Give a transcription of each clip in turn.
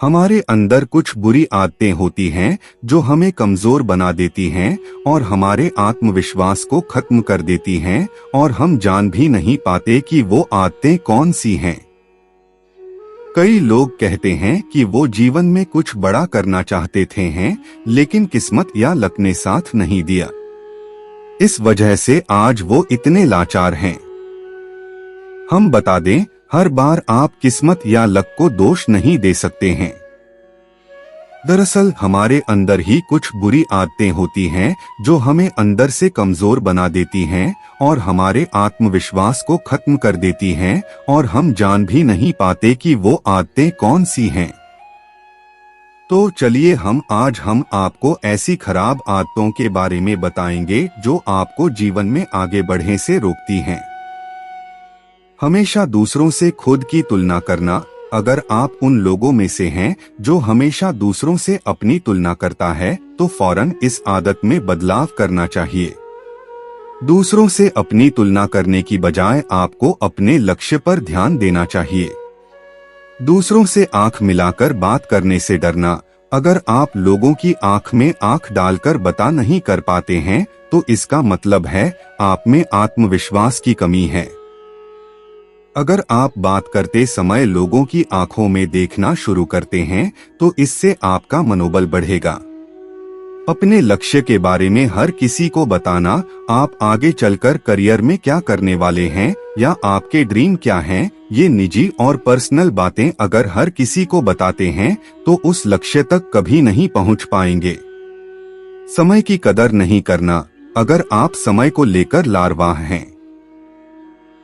हमारे अंदर कुछ बुरी आदतें होती हैं जो हमें कमजोर बना देती हैं और हमारे आत्मविश्वास को खत्म कर देती हैं और हम जान भी नहीं पाते कि वो आदतें कौन सी हैं। कई लोग कहते हैं कि वो जीवन में कुछ बड़ा करना चाहते थे लेकिन किस्मत या लक ने साथ नहीं दिया। इस वजह से आज वो इतने लाचार हैं। हम बता दें, हर बार आप किस्मत या लक को दोष नहीं दे सकते हैं। दरअसल हमारे अंदर ही कुछ बुरी आदतें होती हैं जो हमें अंदर से कमजोर बना देती हैं और हमारे आत्मविश्वास को खत्म कर देती हैं और हम जान भी नहीं पाते कि वो आदतें कौन सी हैं। तो चलिए हम आपको ऐसी खराब आदतों के बारे में बताएंगे जो आपको जीवन में आगे बढ़ने से रोकती हैं। हमेशा दूसरों से खुद की तुलना करना। अगर आप उन लोगों में से हैं जो हमेशा दूसरों से अपनी तुलना करता है तो फौरन इस आदत में बदलाव करना चाहिए। दूसरों से अपनी तुलना करने की बजाय आपको अपने लक्ष्य पर ध्यान देना चाहिए। दूसरों से आंख मिलाकर बात करने से डरना। अगर आप लोगों की आंख में आंख डालकर बता नहीं कर पाते हैं तो इसका मतलब है आप में आत्मविश्वास की कमी है। अगर आप बात करते समय लोगों की आंखों में देखना शुरू करते हैं तो इससे आपका मनोबल बढ़ेगा। अपने लक्ष्य के बारे में हर किसी को बताना, आप आगे चलकर करियर में क्या करने वाले हैं या आपके ड्रीम क्या हैं, ये निजी और पर्सनल बातें अगर हर किसी को बताते हैं तो उस लक्ष्य तक कभी नहीं पहुंच पाएंगे। समय की कदर नहीं करना। अगर आप समय को लेकर लापरवाह हैं,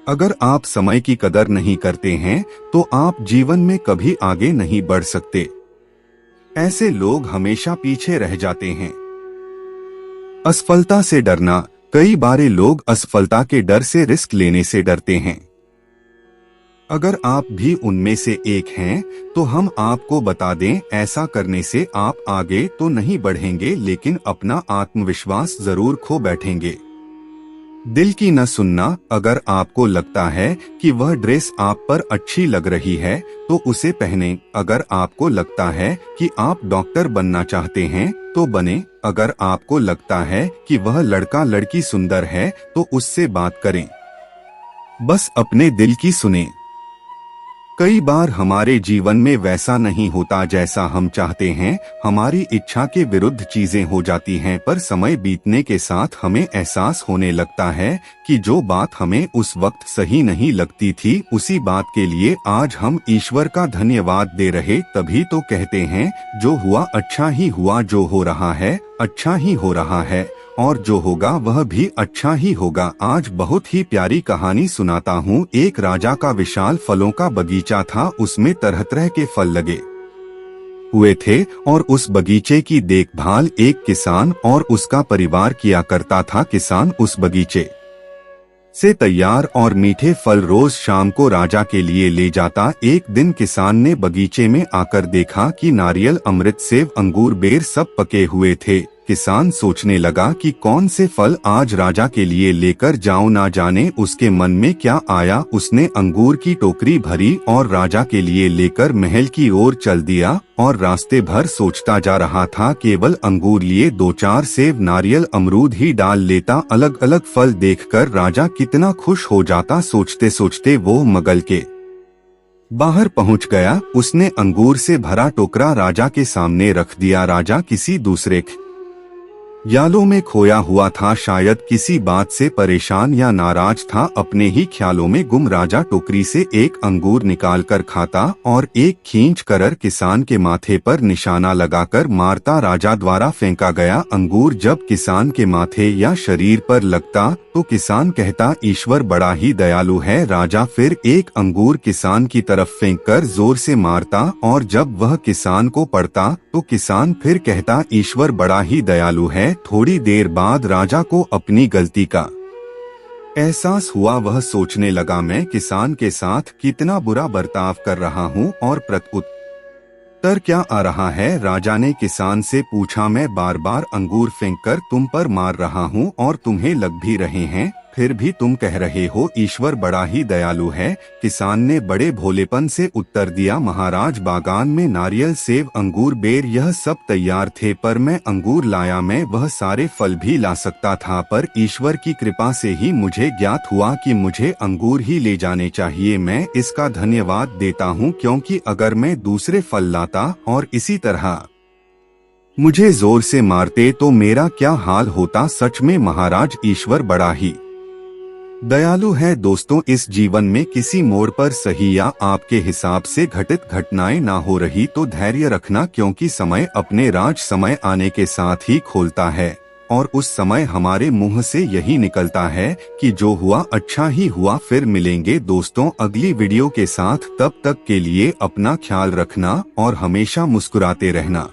अगर आप समय की कदर नहीं करते हैं तो आप जीवन में कभी आगे नहीं बढ़ सकते। ऐसे लोग हमेशा पीछे रह जाते हैं। असफलता से डरना। कई बार लोग असफलता के डर से रिस्क लेने से डरते हैं। अगर आप भी उनमें से एक हैं तो हम आपको बता दें, ऐसा करने से आप आगे तो नहीं बढ़ेंगे लेकिन अपना आत्मविश्वास जरूर खो बैठेंगे। दिल की न सुनना। अगर आपको लगता है कि वह ड्रेस आप पर अच्छी लग रही है तो उसे पहने। अगर आपको लगता है कि आप डॉक्टर बनना चाहते हैं तो बने। अगर आपको लगता है कि वह लड़का लड़की सुंदर है तो उससे बात करें। बस अपने दिल की सुने। कई बार हमारे जीवन में वैसा नहीं होता जैसा हम चाहते हैं, हमारी इच्छा के विरुद्ध चीजें हो जाती हैं, पर समय बीतने के साथ हमें एहसास होने लगता है कि जो बात हमें उस वक्त सही नहीं लगती थी उसी बात के लिए आज हम ईश्वर का धन्यवाद दे रहे। तभी तो कहते हैं, जो हुआ अच्छा ही हुआ, जो हो रहा है अच्छा ही हो रहा है और जो होगा वह भी अच्छा ही होगा। आज बहुत ही प्यारी कहानी सुनाता हूँ। एक राजा का विशाल फलों का बगीचा था, उसमें तरह तरह के फल लगे हुए थे और उस बगीचे की देखभाल एक किसान और उसका परिवार किया करता था। किसान उस बगीचे से तैयार और मीठे फल रोज शाम को राजा के लिए ले जाता। एक दिन किसान ने बगीचे में आकर देखा कि नारियल, अमृत, सेब, अंगूर, बेर सब पके हुए थे। किसान सोचने लगा कि कौन से फल आज राजा के लिए लेकर जाऊं। ना जाने उसके मन में क्या आया, उसने अंगूर की टोकरी भरी और राजा के लिए लेकर महल की ओर चल दिया और रास्ते भर सोचता जा रहा था। केवल अंगूर लिए 2-4 सेब, नारियल, अमरूद ही डाल लेता। अलग अलग फल देखकर राजा कितना खुश हो जाता। सोचते सोचते वो महल के बाहर पहुंच गया। उसने अंगूर से भरा टोकरा राजा के सामने रख दिया। राजा किसी दूसरे ख्यालों में खोया हुआ था, शायद किसी बात से परेशान या नाराज था। अपने ही ख्यालों में गुम राजा टोकरी से एक अंगूर निकालकर खाता और एक खींच कर किसान के माथे पर निशाना लगाकर मारता। राजा द्वारा फेंका गया अंगूर जब किसान के माथे या शरीर पर लगता तो किसान कहता, ईश्वर बड़ा ही दयालु है। राजा फिर एक अंगूर किसान की तरफ फेंककर जोर से मारता और जब वह किसान को पड़ता तो किसान फिर कहता, ईश्वर बड़ा ही दयालु है। थोड़ी देर बाद राजा को अपनी गलती का एहसास हुआ। वह सोचने लगा, मैं किसान के साथ कितना बुरा बर्ताव कर रहा हूँ और प्रत्युत्तर क्या आ रहा है। राजा ने किसान से पूछा, मैं बार बार अंगूर फेंककर तुम पर मार रहा हूँ और तुम्हें लग भी रहे हैं, फिर भी तुम कह रहे हो ईश्वर बड़ा ही दयालु है। किसान ने बड़े भोलेपन से उत्तर दिया, महाराज बागान में नारियल, सेब, अंगूर, बेर यह सब तैयार थे, पर मैं अंगूर लाया, मैं वह सारे फल भी ला सकता था, पर ईश्वर की कृपा से ही मुझे ज्ञात हुआ कि मुझे अंगूर ही ले जाने चाहिए। मैं इसका धन्यवाद देता हूँ, क्योंकि अगर मैं दूसरे फल लाता और इसी तरह मुझे जोर से मारते तो मेरा क्या हाल होता। सच में महाराज ईश्वर बड़ा ही दयालु है। दोस्तों, इस जीवन में किसी मोड़ पर सही या आपके हिसाब से घटित घटनाएं ना हो रही तो धैर्य रखना, क्योंकि समय अपने राज समय आने के साथ ही खोलता है, और उस समय हमारे मुंह से यही निकलता है कि जो हुआ अच्छा ही हुआ। फिर मिलेंगे दोस्तों अगली वीडियो के साथ, तब तक के लिए अपना ख्याल रखना और हमेशा मुस्कुराते रहना।